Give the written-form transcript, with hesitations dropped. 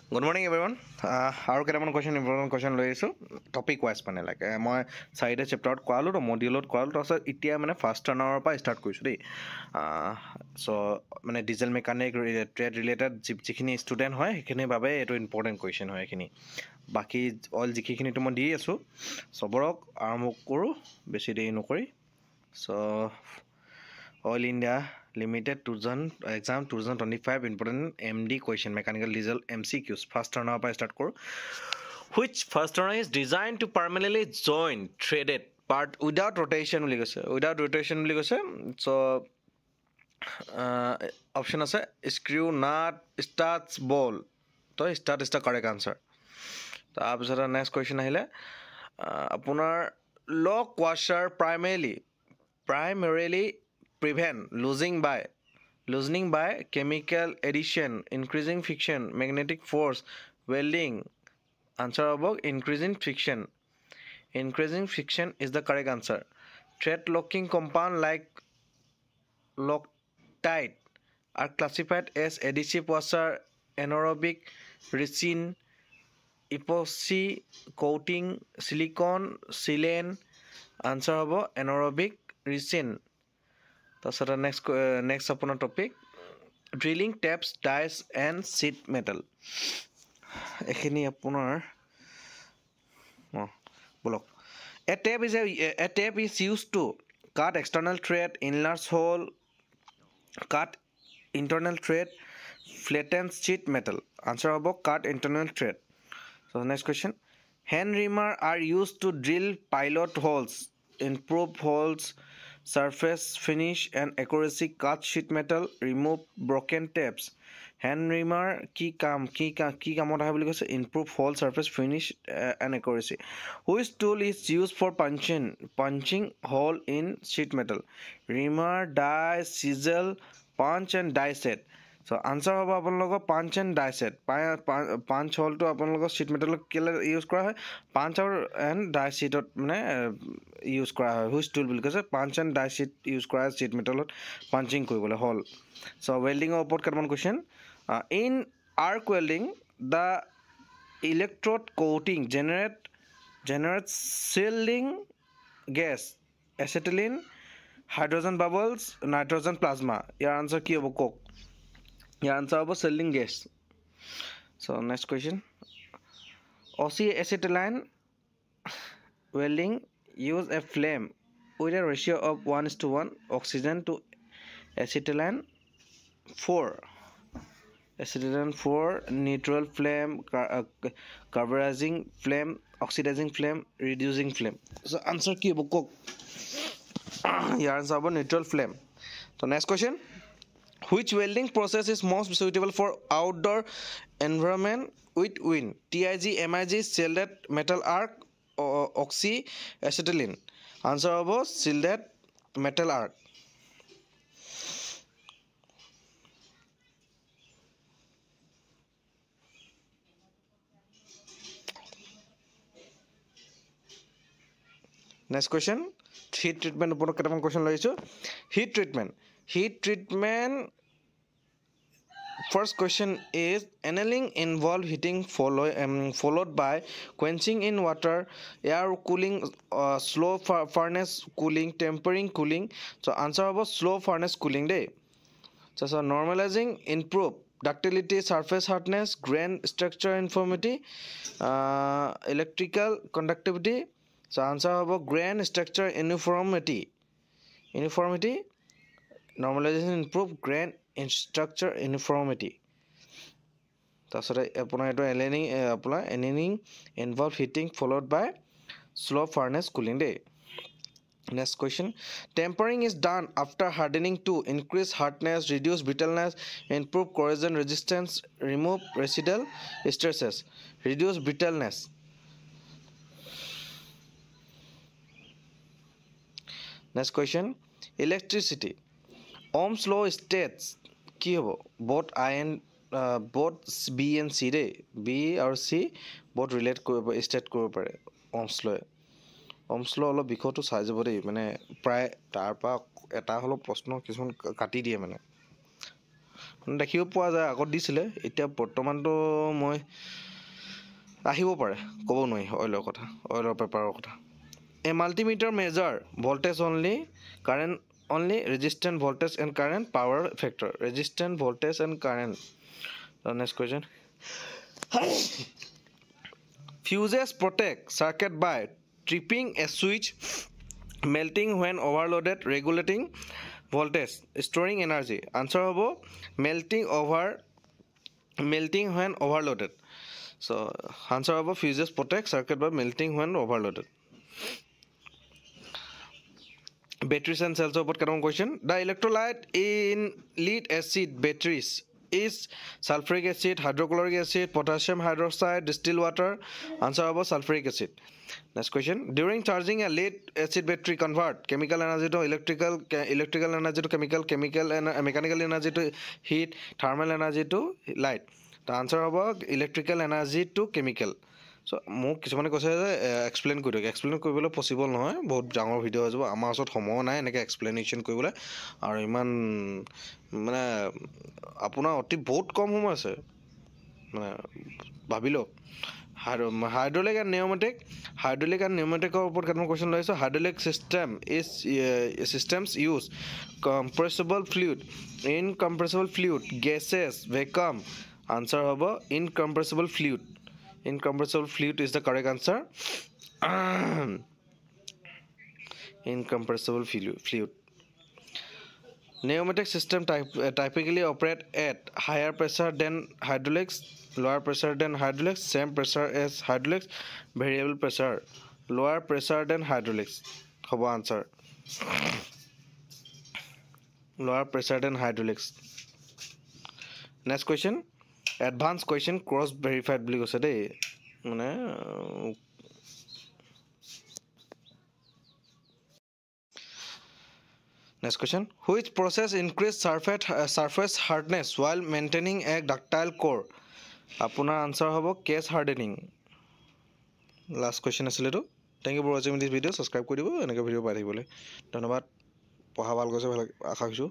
Good morning, everyone. Our important question লৈছো topic wise মানে লাগে মই চাইডে চেপ্টাৰত কোৱালো তো মডিউলত কোৱালো তো এতিয়া মানে ফাৰ্ষ্ট টাৰ্ণৰ পৰা ষ্টাৰ্ট কৰিছো দেই সো মানে ডিজেল মেকানিক ট্ৰেড ৰিলেটেড যিখিনি ষ্টুডেণ্ট হয় সেইখিনিৰ বাবে এইটো ইম্পৰ্টেণ্ট কুৱেশ্যন হয় এইখিনি বাকী অল যিখিনিতো মই দি আছো চবৰক আৰম্ভ কৰোঁ বেছি দেৰি নকৰি so Oil India Limited 2000 exam 2025 important MD question mechanical diesel MCQs first turner by start koro which first turner is designed to permanently join threaded part without rotation uli gose so option ase screw nut starts ball to start is the correct answer ta apsara next question ahile apunar lock washer primarily prevent loosening by chemical addition, increasing friction, magnetic force, welding. Answer about increasing friction. Increasing friction is the correct answer. Thread locking compound like Loctite are classified as adhesive washer, anaerobic resin, epoxy coating, silicone, sealant. Answer about anaerobic resin. That's the next upon topic. Drilling taps, dies, and sheet metal. A tape is used to cut external thread, enlarge hole, cut internal thread, flatten sheet metal. Answer about cut internal thread. So next question. Hand reamer are used to drill pilot holes, improve holes, surface finish and accuracy, cut sheet metal, remove broken tapes. Hand reamer ki kamot ahe boli koise improve hole surface finish and accuracy. Which tool is used for punching hole in sheet metal? Reamer, die, chisel, punch and die set. So answer hobo aponlogo punch and die set. Punch hole to aponlogo sheet metal kele use kora hoy punch and die sheet mane use kora hoy which tool because punch and die sheet use kora sheet metal punching koribole hole. So welding upot kaman question in arc welding the electrode coating generates sealing gas, acetylene, hydrogen bubbles, nitrogen plasma. Your answer ki hobo kok? Your answer was sealing gas. So next question. Oxyacetylene welding use a flame with a ratio of 1:1 oxygen to acetylene 4. Acetylene 4 neutral flame, carburizing flame, oxidizing flame, reducing flame. So answer ki hobo? Your answer was neutral flame. So next question. Which welding process is most suitable for outdoor environment with wind? TIG, MIG, shielded metal arc, oxy, acetylene. Answer about shielded metal arc. Next question. Heat treatment upon question loisu. Heat treatment. First question is annealing involve heating followed by quenching in water, air cooling, slow furnace cooling, tempering cooling. So answer about slow furnace cooling day. So normalizing improve ductility, surface hardness, grain structure uniformity, electrical conductivity. So answer about grain structure uniformity. Normalization improve grain structure uniformity. That's right. Annealing involve heating followed by slow furnace cooling day. Next question. Tempering is done after hardening to increase hardness, reduce brittleness, improve corrosion resistance, remove residual stresses, reduce brittleness. Next question. Electricity. Ohm's law states ki hobo both B and C day B or C both relate state koribo pare Ohm's law olo bikhoto sai jabo dei mane pray tar pa eta holo proshno kisun kati diye mane দেখিব পোৱা যায় আগত দিছিলে এতিয়া বৰ্তমানটো মই আহিব পাৰে ক'ব নোৱাৰি অইলৰ কথা অইলৰ পেপাৰৰ কথা A multimeter measure voltage only, current only, resistant voltage and current, power factor. Resistant voltage and current. The next question. Fuses protect circuit by tripping a switch, melting when overloaded, regulating voltage, storing energy. Answer hobo melting when overloaded. So answer hobo fuses protect circuit by melting when overloaded. Batteries and cells of what question? The electrolyte in lead acid batteries is sulfuric acid, hydrochloric acid, potassium hydroxide, distilled water. Answer about sulfuric acid. Next question. During charging a lead acid battery convert chemical energy to electrical energy to chemical and mechanical energy to heat, thermal energy to light. The answer about electrical energy to chemical. So মোক কিছুমানে কৈছে যে explain কৰি দিয়ক explain কৰিবলৈ possible নহয় বহুত ডাঙৰ ভিডিঅ' হৈ যাব আমাৰ ওচৰত সময় নাই এনেকৈ এক্সপ্লেনেশ্যন কৰিবলৈ আৰু ইমান মানে আপোনাৰ অতি বহুত কম সময় আছে মানে ভাবি লওক হাইড্ৰলিক এণ্ড নিউমেটিকৰ ওপৰত কেইটামান কুৱেশ্যন লৈছোঁ hydraulic systems use compressible fluid gases become answer হ'ব incompressible fluid Incompressible fluid is the correct answer. Incompressible fluid. Pneumatic system typically operate at higher pressure than hydraulics, lower pressure than hydraulics, same pressure as hydraulics, variable pressure, lower pressure than hydraulics. Hobo answer. Lower pressure than hydraulics. Next question. Advanced question cross verified বুলি কৈছে দেই মানে next question which process increase surface hardness while maintaining a ductile core আপোনাৰ answer হ'ব case hardening last question আছিল এটো thank you for watching this video subscribe কৰি দিব এনেকৈ ভিডিঅ' পাই থাকিবলৈ ধন্যবাদ পঢ়া ভাল গৈছে ভাল আশা কৰিছোঁ